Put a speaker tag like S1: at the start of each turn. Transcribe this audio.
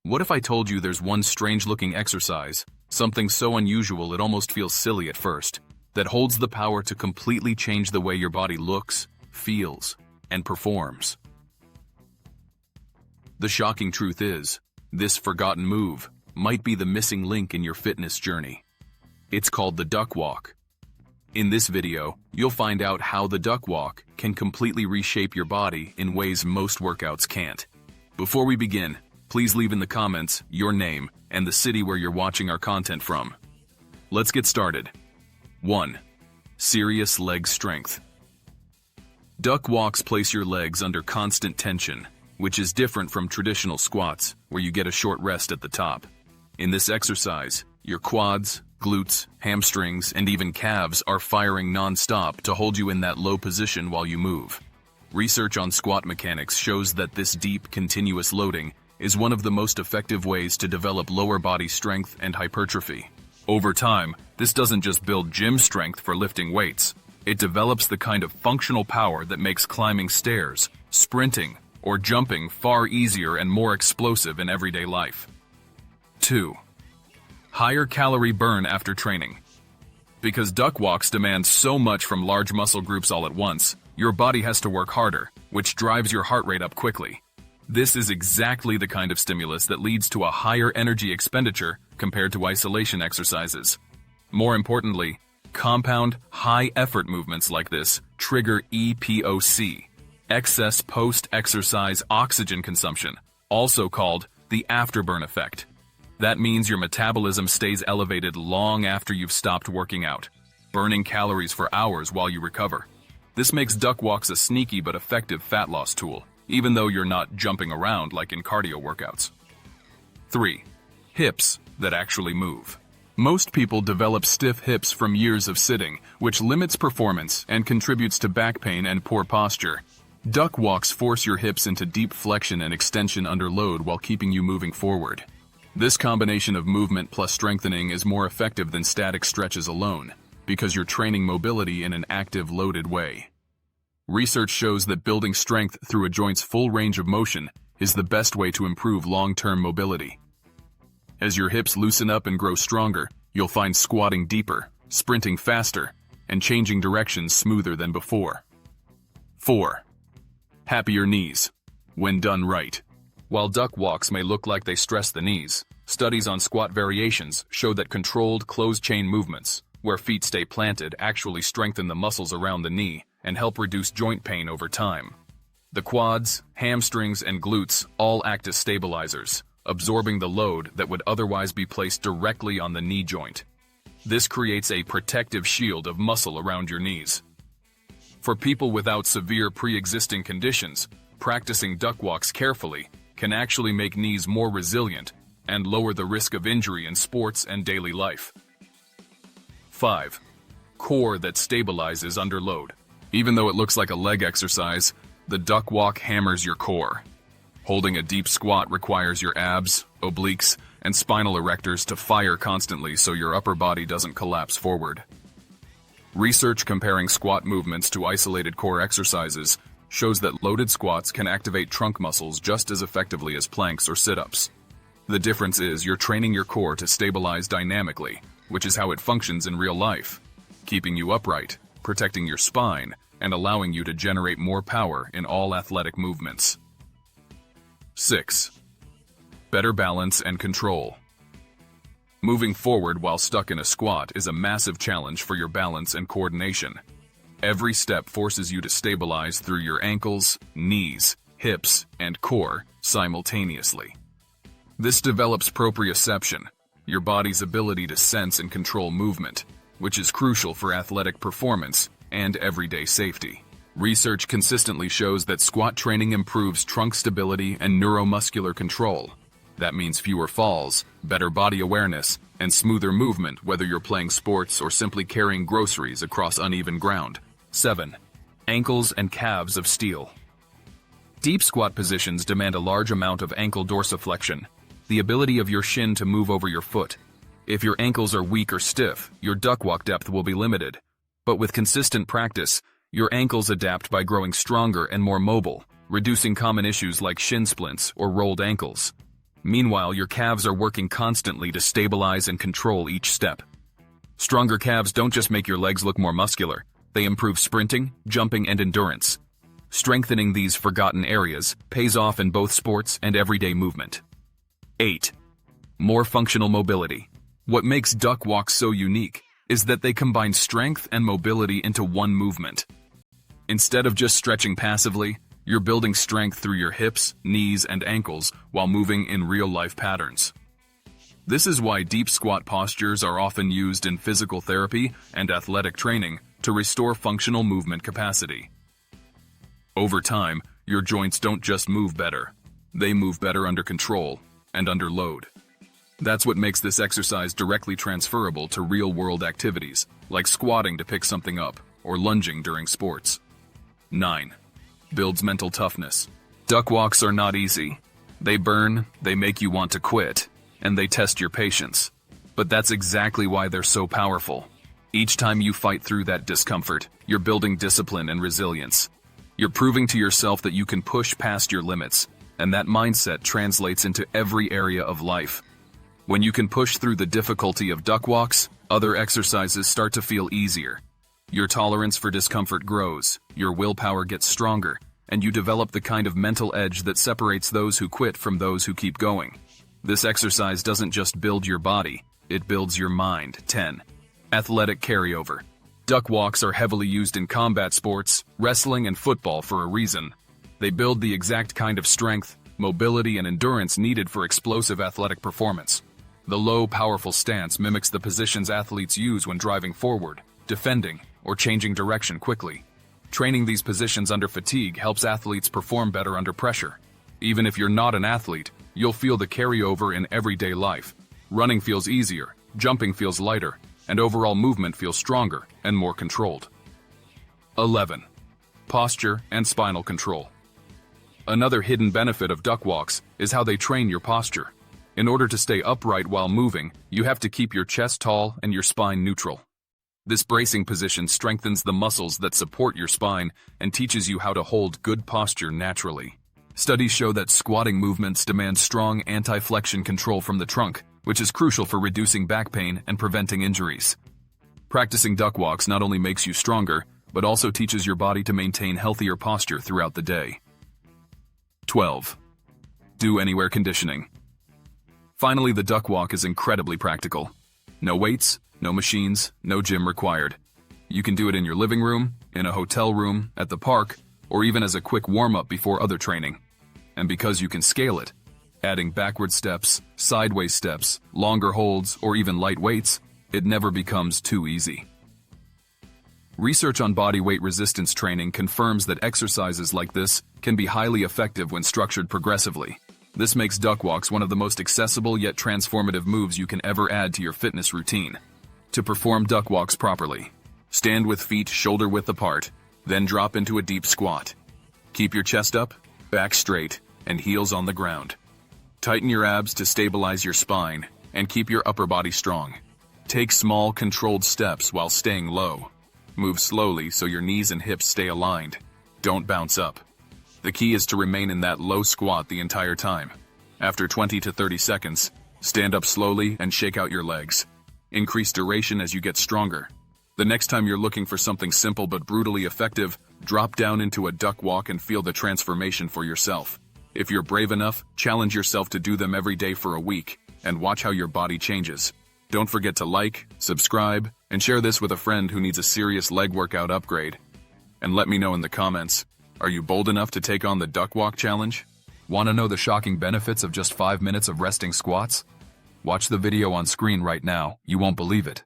S1: What if I told you there's one strange-looking exercise, something so unusual it almost feels silly at first, that holds the power to completely change the way your body looks, feels, and performs? The shocking truth is, this forgotten move might be the missing link in your fitness journey. It's called the duck walk. In this video, you'll find out how the duck walk can completely reshape your body in ways most workouts can't. Before we begin, please leave in the comments your name and the city where you're watching our content from. Let's get started. 1. Serious leg strength. Duck walks place your legs under constant tension, which is different from traditional squats, where you get a short rest at the top. In this exercise, your quads, glutes, hamstrings, and even calves are firing non-stop to hold you in that low position while you move. Research on squat mechanics shows that this deep, continuous loading is one of the most effective ways to develop lower body strength and hypertrophy. Over time, this doesn't just build gym strength for lifting weights. It develops the kind of functional power that makes climbing stairs, sprinting, or jumping far easier and more explosive in everyday life. 2. Higher calorie burn after training. Because duck walks demand so much from large muscle groups all at once, your body has to work harder, which drives your heart rate up quickly. This is exactly the kind of stimulus that leads to a higher energy expenditure compared to isolation exercises. More importantly, compound, high-effort movements like this trigger EPOC, excess post-exercise oxygen consumption, also called the afterburn effect. That means your metabolism stays elevated long after you've stopped working out, burning calories for hours while you recover. This makes duck walks a sneaky but effective fat loss tool, even though you're not jumping around like in cardio workouts. 3. Hips that actually move. Most people develop stiff hips from years of sitting, which limits performance and contributes to back pain and poor posture. Duck walks force your hips into deep flexion and extension under load while keeping you moving forward. This combination of movement plus strengthening is more effective than static stretches alone, because you're training mobility in an active, loaded way. Research shows that building strength through a joint's full range of motion is the best way to improve long-term mobility. As your hips loosen up and grow stronger, you'll find squatting deeper, sprinting faster, and changing directions smoother than before. 4. Happier knees, when done right. While duck walks may look like they stress the knees, studies on squat variations show that controlled closed-chain movements, where feet stay planted, actually strengthen the muscles around the knee and help reduce joint pain over time. The quads, hamstrings, and glutes all act as stabilizers, absorbing the load that would otherwise be placed directly on the knee joint. This creates a protective shield of muscle around your knees. For people without severe pre-existing conditions, practicing duck walks carefully can actually make knees more resilient and lower the risk of injury in sports and daily life. 5. Core that stabilizes under load. Even though it looks like a leg exercise, the duck walk hammers your core. Holding a deep squat requires your abs, obliques, and spinal erectors to fire constantly so your upper body doesn't collapse forward. Research comparing squat movements to isolated core exercises shows that loaded squats can activate trunk muscles just as effectively as planks or sit-ups. The difference is you're training your core to stabilize dynamically, which is how it functions in real life, keeping you upright, protecting your spine, and allowing you to generate more power in all athletic movements. 6. Better balance and control. Moving forward while stuck in a squat is a massive challenge for your balance and coordination. Every step forces you to stabilize through your ankles, knees, hips, and core simultaneously. This develops proprioception, your body's ability to sense and control movement, which is crucial for athletic performance and everyday safety. Research consistently shows that squat training improves trunk stability and neuromuscular control. That means fewer falls, better body awareness, and smoother movement whether you're playing sports or simply carrying groceries across uneven ground. 7. Ankles and calves of steel. Deep squat positions demand a large amount of ankle dorsiflexion, the ability of your shin to move over your foot. If your ankles are weak or stiff, your duck walk depth will be limited. But with consistent practice, your ankles adapt by growing stronger and more mobile, reducing common issues like shin splints or rolled ankles. Meanwhile, your calves are working constantly to stabilize and control each step. Stronger calves don't just make your legs look more muscular, they improve sprinting, jumping, and endurance. Strengthening these forgotten areas pays off in both sports and everyday movement. 8. More functional mobility. What makes duck walks so unique is that they combine strength and mobility into one movement. Instead of just stretching passively, you're building strength through your hips, knees, and ankles while moving in real-life patterns. This is why deep squat postures are often used in physical therapy and athletic training to restore functional movement capacity. Over time, your joints don't just move better, they move better under control and under load. That's what makes this exercise directly transferable to real-world activities, like squatting to pick something up or lunging during sports. 9. Builds mental toughness. Duck walks are not easy. They burn, they make you want to quit, and they test your patience. But that's exactly why they're so powerful. Each time you fight through that discomfort, you're building discipline and resilience. You're proving to yourself that you can push past your limits, and that mindset translates into every area of life. When you can push through the difficulty of duck walks, other exercises start to feel easier. Your tolerance for discomfort grows, your willpower gets stronger, and you develop the kind of mental edge that separates those who quit from those who keep going. This exercise doesn't just build your body, it builds your mind. 10. Athletic carryover. Duck walks are heavily used in combat sports, wrestling, and football for a reason. They build the exact kind of strength, mobility, and endurance needed for explosive athletic performance. The low, powerful stance mimics the positions athletes use when driving forward, defending, or changing direction quickly. Training these positions under fatigue helps athletes perform better under pressure. Even if you're not an athlete, you'll feel the carryover in everyday life. Running feels easier, jumping feels lighter, and overall movement feels stronger and more controlled. 11. Posture and spinal control. Another hidden benefit of duck walks is how they train your posture. In order to stay upright while moving, you have to keep your chest tall and your spine neutral. This bracing position strengthens the muscles that support your spine and teaches you how to hold good posture naturally. Studies show that squatting movements demand strong anti-flexion control from the trunk, which is crucial for reducing back pain and preventing injuries. Practicing duck walks not only makes you stronger, but also teaches your body to maintain healthier posture throughout the day. 12. Do anywhere conditioning. Finally, the duck walk is incredibly practical. No weights, no machines, no gym required. You can do it in your living room, in a hotel room, at the park, or even as a quick warm-up before other training. And because you can scale it, adding backward steps, sideways steps, longer holds, or even light weights, it never becomes too easy. Research on body weight resistance training confirms that exercises like this can be highly effective when structured progressively. This makes duck walks one of the most accessible yet transformative moves you can ever add to your fitness routine. To perform duck walks properly, stand with feet shoulder-width apart, then drop into a deep squat. Keep your chest up, back straight, and heels on the ground. Tighten your abs to stabilize your spine, and keep your upper body strong. Take small, controlled steps while staying low. Move slowly so your knees and hips stay aligned. Don't bounce up. The key is to remain in that low squat the entire time. After 20 to 30 seconds, stand up slowly and shake out your legs. Increase duration as you get stronger. The next time you're looking for something simple but brutally effective, drop down into a duck walk and feel the transformation for yourself. If you're brave enough, challenge yourself to do them every day for a week, and watch how your body changes. Don't forget to like, subscribe, and share this with a friend who needs a serious leg workout upgrade. And let me know in the comments, are you bold enough to take on the duck walk challenge? Want to know the shocking benefits of just 5 minutes of resting squats? Watch the video on screen right now, you won't believe it.